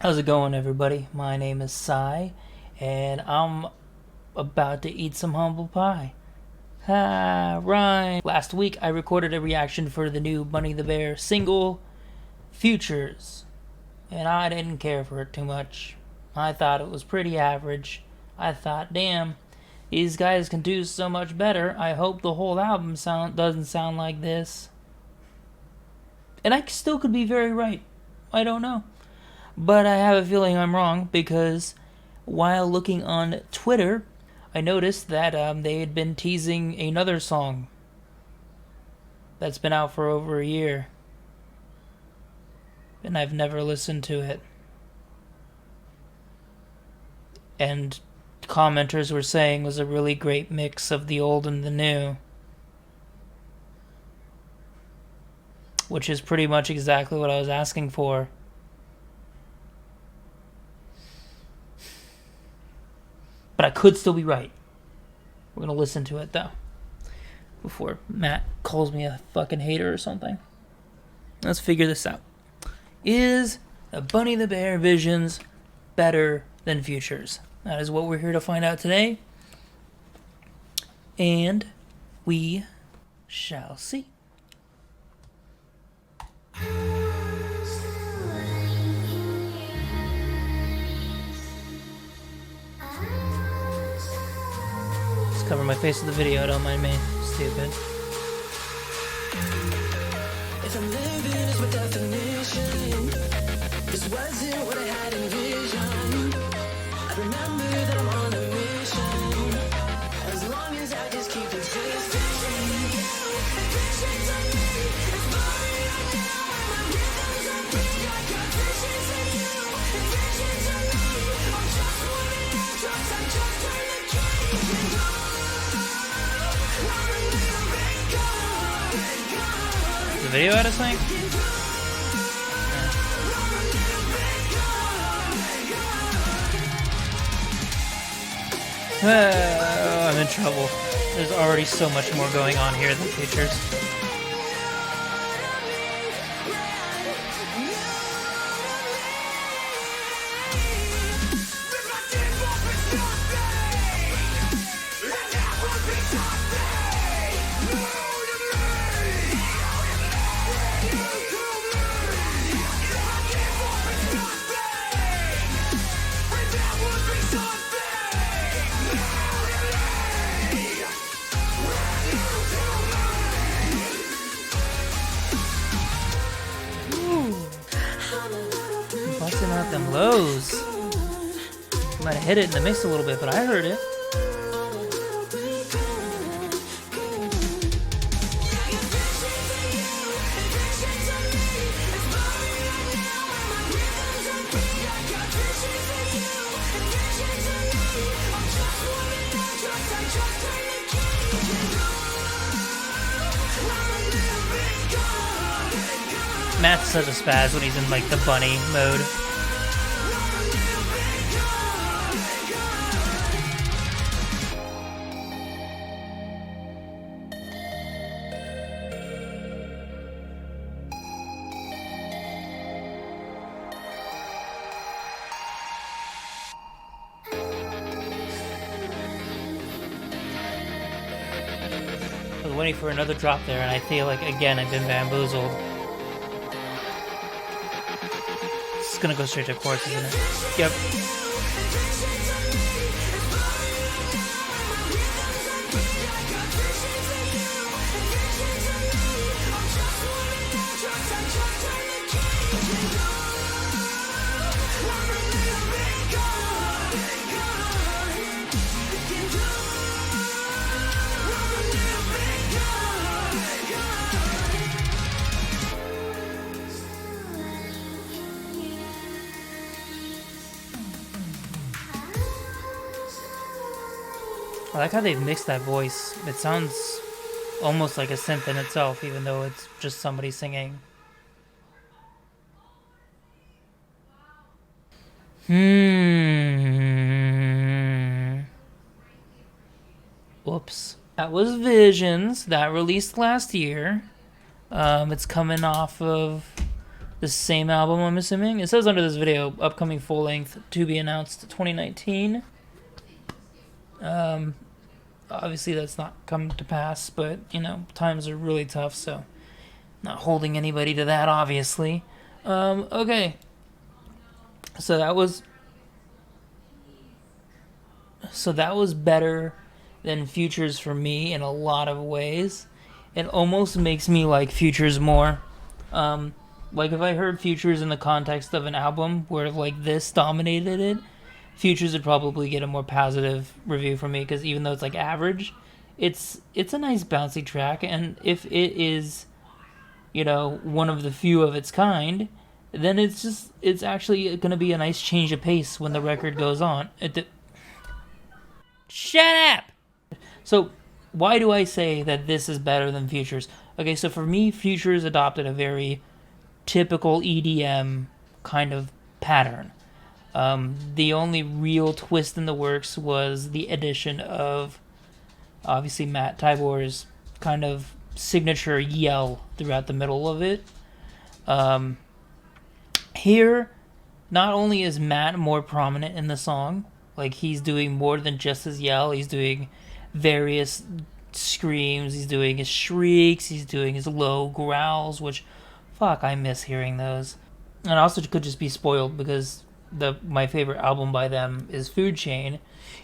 How's it going, everybody? My name is Sai, and I'm about to eat some humble pie. Ha, Ryan! Last week, I recorded a reaction for the new Bunny the Bear single, Futures, and I didn't care for it too much. I thought it was pretty average. I thought, damn, these guys can do so much better. I hope the whole album doesn't sound like this. And I still could be very right. I don't know. But I have a feeling I'm wrong because while looking on Twitter, I noticed that they had been teasing another song that's been out for over a year. And I've never listened to it. And commenters were saying it was a really great mix of the old and the new. Which is pretty much exactly what I was asking for. But I could still be right. We're going to listen to it, though, before Matt calls me a fucking hater or something. Let's figure this out. Is a Bunny the Bear Visions better than Futures? That is what we're here to find out today. And we shall see. Just cover my face with the video, don't mind me. Stupid. If I'm living is my definition, this wasn't what I had envisioned. I remember that I'm on a mission, as long as I just keep existing. Visions on me, it's blurry right now, and my rhythms are free. I got visions of you, visions of me. I'm just wanting to trust, I just turn the key. I'm a little bit gone. Is the video out of sync? I'm in trouble. There's already so much more going on here than Futures. Busting out them lows. Might have hit it in the mix a little bit, but I heard it. Matt's such a spaz when he's in like the bunny mode. I was waiting for another drop there, and I feel like again I've been bamboozled. It's gonna go straight to chorus, isn't it? Yep. I like how they've mixed that voice. It sounds almost like a synth in itself, even though it's just somebody singing. Whoops. That was Visions. That released last year. It's coming off of the same album, I'm assuming. It says under this video, upcoming full length to be announced 2019. Obviously that's not come to pass, but you know, times are really tough, so not holding anybody to that, obviously. Okay. So that was better than Futures for me in a lot of ways. It almost makes me like Futures more. Like if I heard Futures in the context of an album where like this dominated it, Futures would probably get a more positive review from me, because even though it's like average, it's a nice bouncy track, and if it is, you know, one of the few of its kind, then it's actually going to be a nice change of pace when the record goes on. Shut up! So, why do I say that this is better than Futures? Okay, so for me, Futures adopted a very typical EDM kind of pattern. The only real twist in the works was the addition of, obviously, Matt Tybor's kind of signature yell throughout the middle of it. Here, not only is Matt more prominent in the song, like he's doing more than just his yell, he's doing various screams, he's doing his shrieks, he's doing his low growls, which, fuck, I miss hearing those. And I also could just be spoiled because my favorite album by them is Food Chain,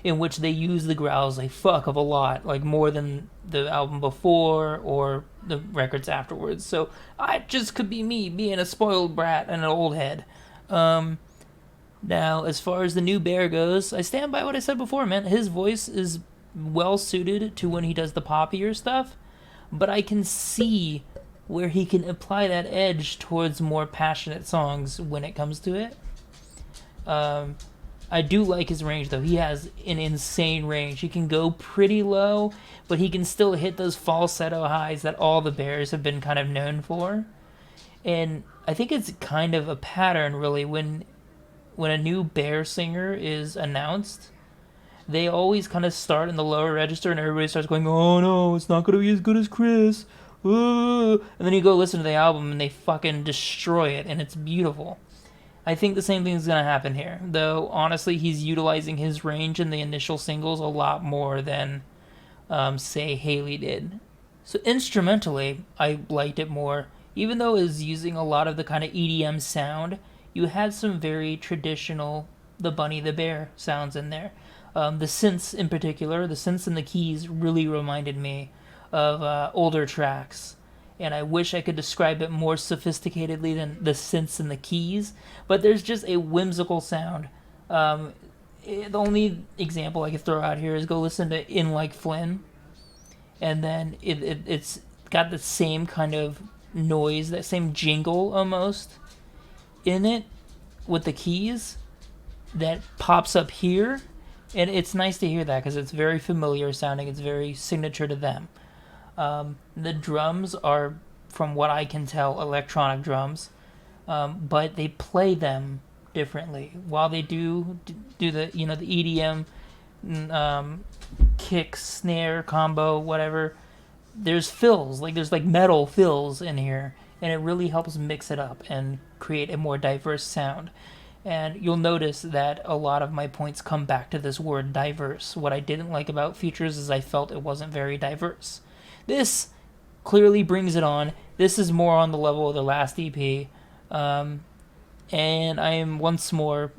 in which they use the growls a fuck of a lot, like more than the album before or the records afterwards. So I just could be me being a spoiled brat and an old head. Now, as far as the new Bear goes, I stand by what I said before, man. His voice is well suited to when he does the poppier stuff, but I can see where he can apply that edge towards more passionate songs when it comes to it. I do like his range, though. He has an insane range. He can go pretty low, but he can still hit those falsetto highs that all the Bears have been kind of known for. And I think it's kind of a pattern, really, when a new Bear singer is announced, they always kind of start in the lower register and everybody starts going, oh no, it's not going to be as good as Chris. And then you go listen to the album and they fucking destroy it, and it's beautiful. I think the same thing is going to happen here, though honestly he's utilizing his range in the initial singles a lot more than, say, Haley did. So instrumentally, I liked it more. Even though it was using a lot of the kind of EDM sound, you had some very traditional the Bunny the Bear sounds in there. The synths in particular, the synths and the keys really reminded me of older tracks. And I wish I could describe it more sophisticatedly than the synths and the keys, but there's just a whimsical sound. The only example I could throw out here is go listen to In Like Flynn, and then it's got the same kind of noise, that same jingle almost in it with the keys that pops up here, and it's nice to hear that because it's very familiar sounding, it's very signature to them. The drums are, from what I can tell, electronic drums, but they play them differently. While they do the the EDM kick snare combo, whatever, there's fills, there's metal fills in here, and it really helps mix it up and create a more diverse sound. And you'll notice that a lot of my points come back to this word diverse. What I didn't like about Futures is I felt it wasn't very diverse. This clearly brings it on. This is more on the level of the last EP. And I am once more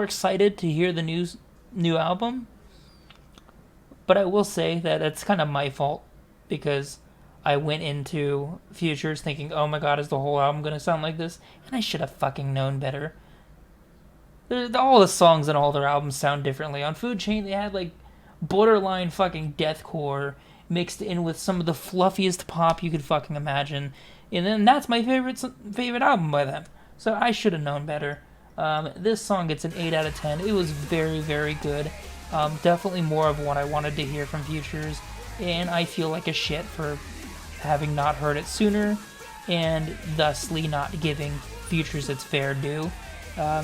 excited to hear the new album. But I will say that it's kind of my fault, because I went into Futures thinking, oh my god, is the whole album going to sound like this? And I should have fucking known better. All the songs in all their albums sound differently. On Food Chain, they had borderline fucking deathcore mixed in with some of the fluffiest pop you could fucking imagine. And then that's my favorite album by them. So I should have known better. This song gets an 8 out of 10. It was very, very good. Definitely more of what I wanted to hear from Futures. And I feel like a shit for having not heard it sooner, and thusly not giving Futures its fair due.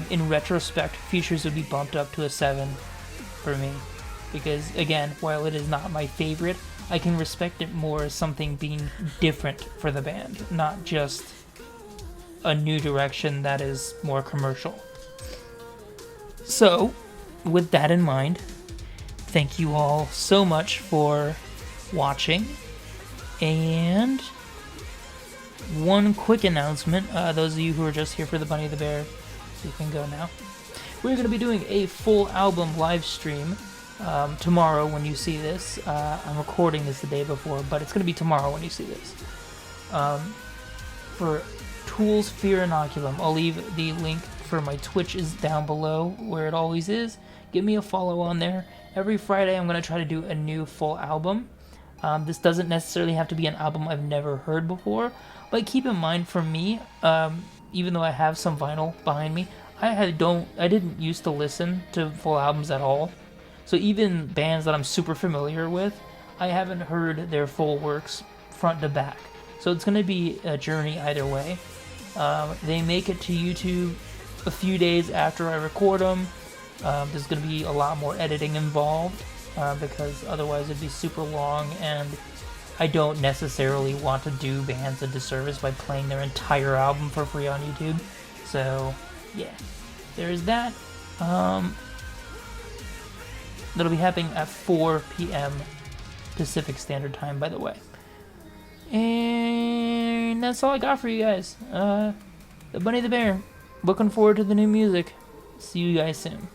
In retrospect, Futures would be bumped up to a 7 for me. Because, again, while it is not my favorite, I can respect it more as something being different for the band, not just a new direction that is more commercial. So, with that in mind, thank you all so much for watching. And one quick announcement, those of you who are just here for the Bunny the Bear, you can go now. We're going to be doing a full album live stream tomorrow when you see this. I'm recording this the day before, but it's going to be tomorrow when you see this. For Tool's Fear Inoculum, I'll leave the link for my Twitch is down below where it always is. Give me a follow on there. Every Friday I'm going to try to do a new full album. This doesn't necessarily have to be an album I've never heard before, but keep in mind for me, even though I have some vinyl behind me, I didn't used to listen to full albums at all. So even bands that I'm super familiar with, I haven't heard their full works front to back. So it's going to be a journey either way. They make it to YouTube a few days after I record them. There's going to be a lot more editing involved because otherwise it'd be super long, and I don't necessarily want to do bands a disservice by playing their entire album for free on YouTube. So yeah, there's that. That'll be happening at 4 p.m. Pacific Standard Time, by the way. And that's all I got for you guys. The Bunny the Bear. Looking forward to the new music. See you guys soon.